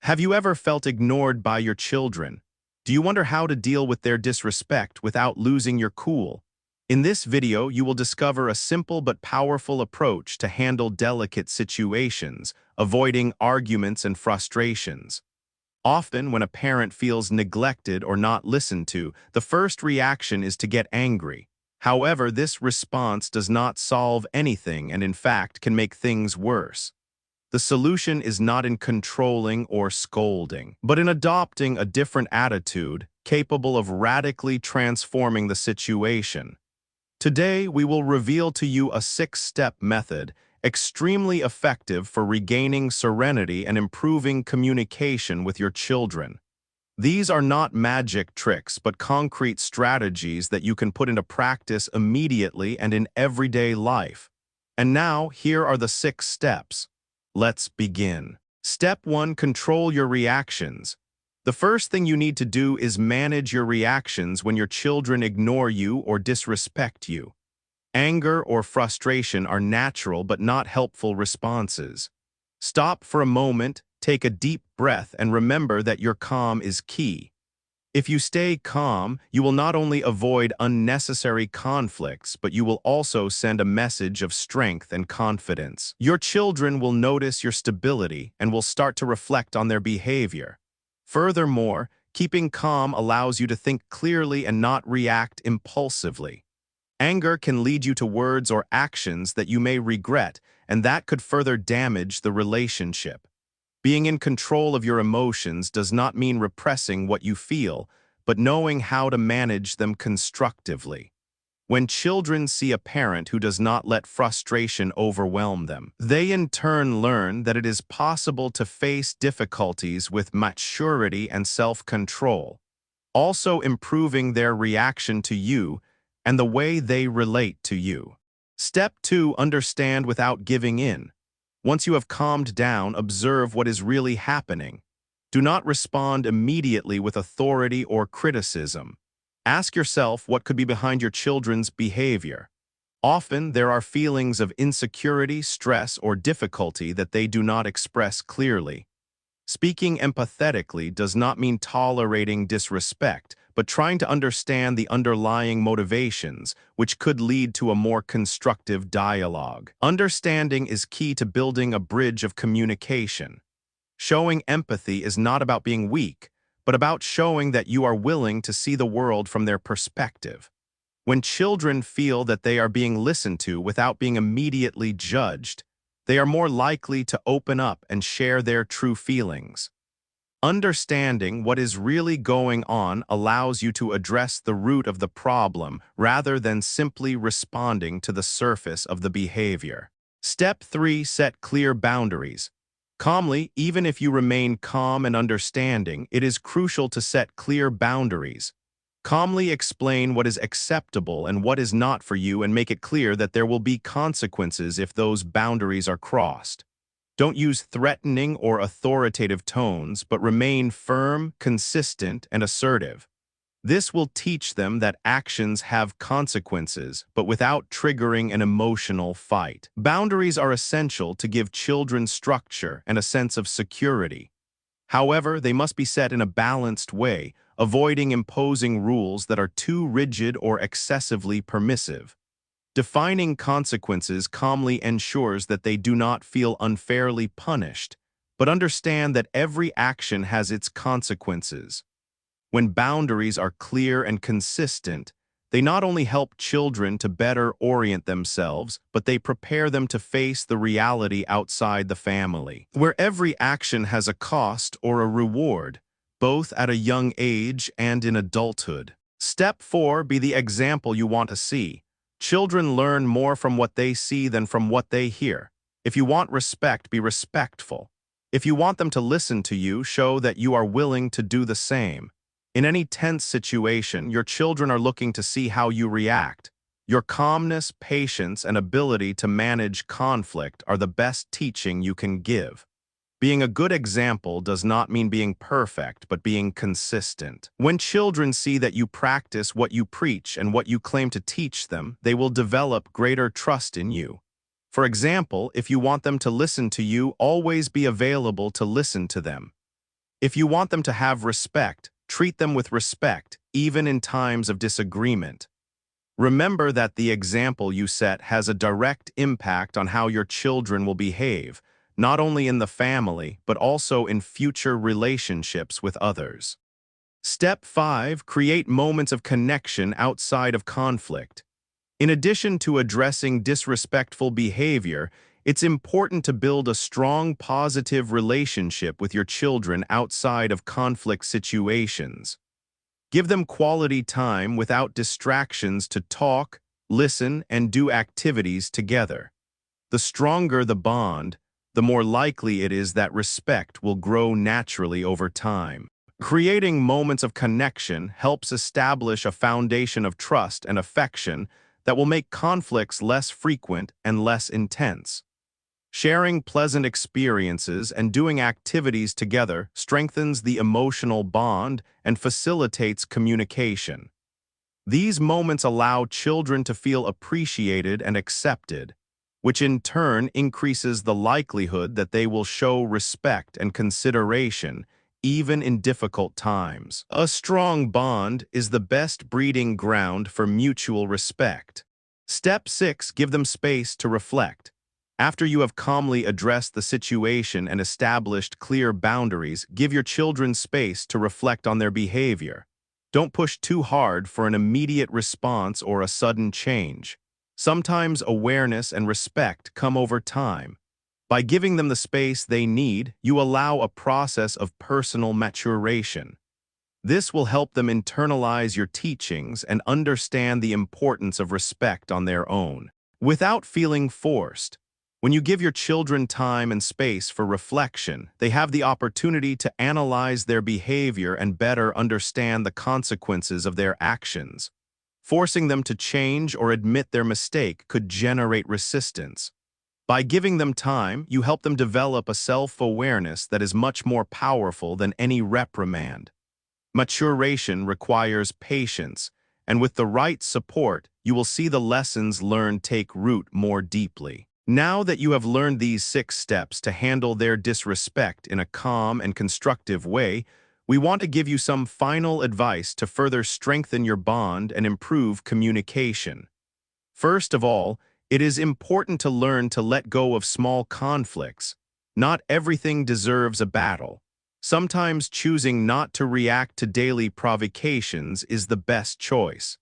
Have you ever felt ignored by your children? Do you wonder how to deal with their disrespect without losing your cool? In this video, you will discover a simple but powerful approach to handle delicate situations, avoiding arguments and frustrations. Often, when a parent feels neglected or not listened to, the first reaction is to get angry. However, this response does not solve anything and, in fact, can make things worse. The solution is not in controlling or scolding, but in adopting a different attitude capable of radically transforming the situation. Today, we will reveal to you a 6-step method extremely effective for regaining serenity and improving communication with your children. These are not magic tricks, but concrete strategies that you can put into practice immediately and in everyday life. And now, here are the 6 steps. Let's begin. Step 1. Control your reactions. The first thing you need to do is manage your reactions when your children ignore you or disrespect you. Anger or frustration are natural but not helpful responses. Stop for a moment, take a deep breath, and remember that your calm is key. If you stay calm, you will not only avoid unnecessary conflicts, but you will also send a message of strength and confidence. Your children will notice your stability and will start to reflect on their behavior. Furthermore, keeping calm allows you to think clearly and not react impulsively. Anger can lead you to words or actions that you may regret, and that could further damage the relationship. Being in control of your emotions does not mean repressing what you feel, but knowing how to manage them constructively. When children see a parent who does not let frustration overwhelm them, they in turn learn that it is possible to face difficulties with maturity and self-control, also improving their reaction to you and the way they relate to you. Step 2. Understand without giving in. Once you have calmed down, observe what is really happening. Do not respond immediately with authority or criticism. Ask yourself what could be behind your children's behavior. Often, there are feelings of insecurity, stress, or difficulty that they do not express clearly. Speaking empathetically does not mean tolerating disrespect, but trying to understand the underlying motivations, which could lead to a more constructive dialogue. Understanding is key to building a bridge of communication. Showing empathy is not about being weak, but about showing that you are willing to see the world from their perspective. When children feel that they are being listened to without being immediately judged, they are more likely to open up and share their true feelings. Understanding what is really going on allows you to address the root of the problem rather than simply responding to the surface of the behavior. Step 3. Set clear boundaries. Calmly, even if you remain calm and understanding, it is crucial to set clear boundaries. Calmly explain what is acceptable and what is not for you and make it clear that there will be consequences if those boundaries are crossed. Don't use threatening or authoritative tones, but remain firm, consistent, and assertive. This will teach them that actions have consequences, but without triggering an emotional fight. Boundaries are essential to give children structure and a sense of security. However, they must be set in a balanced way, avoiding imposing rules that are too rigid or excessively permissive. Defining consequences calmly ensures that they do not feel unfairly punished, but understand that every action has its consequences. When boundaries are clear and consistent, they not only help children to better orient themselves, but they prepare them to face the reality outside the family, where every action has a cost or a reward, both at a young age and in adulthood. Step 4. Be the example you want to see. Children learn more from what they see than from what they hear. If you want respect, be respectful. If you want them to listen to you, show that you are willing to do the same. In any tense situation, your children are looking to see how you react. Your calmness, patience, and ability to manage conflict are the best teaching you can give. Being a good example does not mean being perfect, but being consistent. When children see that you practice what you preach and what you claim to teach them, they will develop greater trust in you. For example, if you want them to listen to you, always be available to listen to them. If you want them to have respect, treat them with respect, even in times of disagreement. Remember that the example you set has a direct impact on how your children will behave, not only in the family, but also in future relationships with others. Step 5. Create moments of connection outside of conflict. In addition to addressing disrespectful behavior, it's important to build a strong, positive relationship with your children outside of conflict situations. Give them quality time without distractions to talk, listen, and do activities together. The stronger the bond, the more likely it is that respect will grow naturally over time. Creating moments of connection helps establish a foundation of trust and affection that will make conflicts less frequent and less intense. Sharing pleasant experiences and doing activities together strengthens the emotional bond and facilitates communication. These moments allow children to feel appreciated and accepted, which in turn increases the likelihood that they will show respect and consideration even in difficult times. A strong bond is the best breeding ground for mutual respect. Step 6. Give them space to reflect. After you have calmly addressed the situation and established clear boundaries, give your children space to reflect on their behavior. Don't push too hard for an immediate response or a sudden change. Sometimes awareness and respect come over time. By giving them the space they need, you allow a process of personal maturation. This will help them internalize your teachings and understand the importance of respect on their own, without feeling forced. When you give your children time and space for reflection, they have the opportunity to analyze their behavior and better understand the consequences of their actions. Forcing them to change or admit their mistake could generate resistance. By giving them time, you help them develop a self-awareness that is much more powerful than any reprimand. Maturation requires patience, and with the right support, you will see the lessons learned take root more deeply. Now that you have learned these 6 steps to handle their disrespect in a calm and constructive way, we want to give you some final advice to further strengthen your bond and improve communication. First of all, it is important to learn to let go of small conflicts. Not everything deserves a battle. Sometimes choosing not to react to daily provocations is the best choice.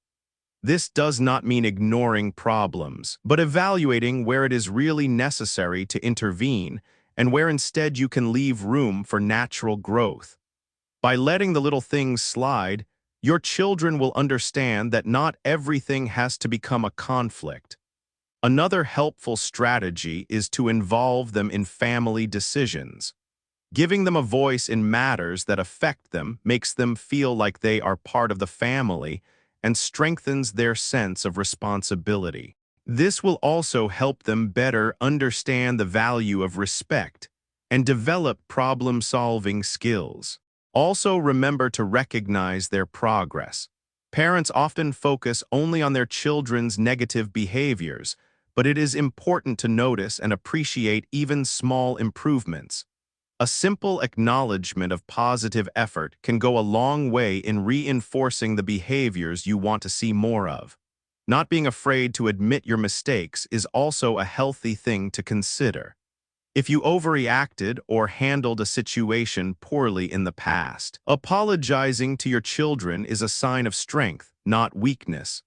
This does not mean ignoring problems, but evaluating where it is really necessary to intervene and where instead you can leave room for natural growth. By letting the little things slide, your children will understand that not everything has to become a conflict. Another helpful strategy is to involve them in family decisions. Giving them a voice in matters that affect them makes them feel like they are part of the family and strengthens their sense of responsibility. This will also help them better understand the value of respect and develop problem-solving skills. Also, remember to recognize their progress. Parents often focus only on their children's negative behaviors, but it is important to notice and appreciate even small improvements. A simple acknowledgement of positive effort can go a long way in reinforcing the behaviors you want to see more of. Not being afraid to admit your mistakes is also a healthy thing to consider. If you overreacted or handled a situation poorly in the past, apologizing to your children is a sign of strength, not weakness.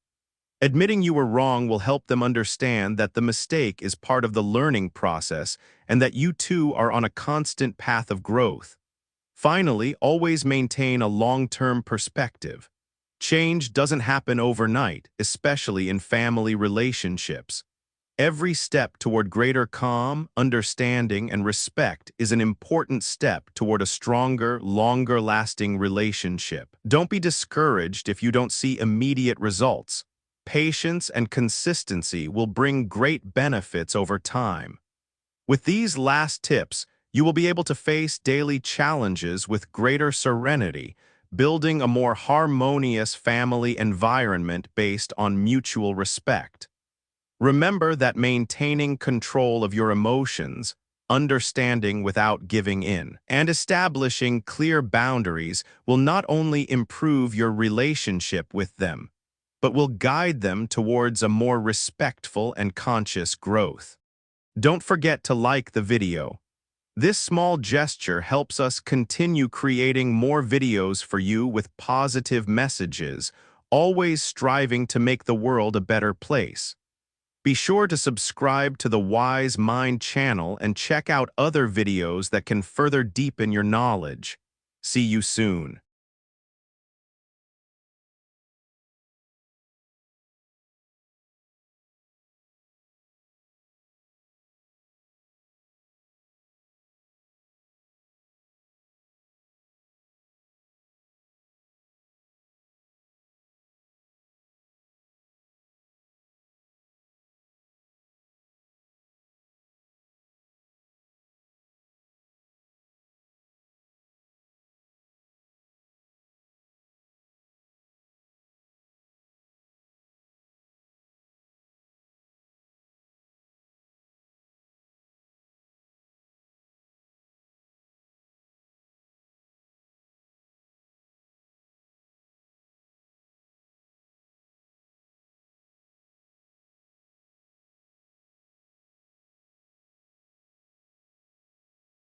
Admitting you were wrong will help them understand that the mistake is part of the learning process and that you too are on a constant path of growth. Finally, always maintain a long-term perspective. Change doesn't happen overnight, especially in family relationships. Every step toward greater calm, understanding, and respect is an important step toward a stronger, longer-lasting relationship. Don't be discouraged if you don't see immediate results. Patience and consistency will bring great benefits over time. With these last tips, you will be able to face daily challenges with greater serenity, building a more harmonious family environment based on mutual respect. Remember that maintaining control of your emotions, understanding without giving in, and establishing clear boundaries will not only improve your relationship with them, but will guide them towards a more respectful and conscious growth. Don't forget to like the video. This small gesture helps us continue creating more videos for you with positive messages, always striving to make the world a better place. Be sure to subscribe to the Wise Mind channel and check out other videos that can further deepen your knowledge. See you soon.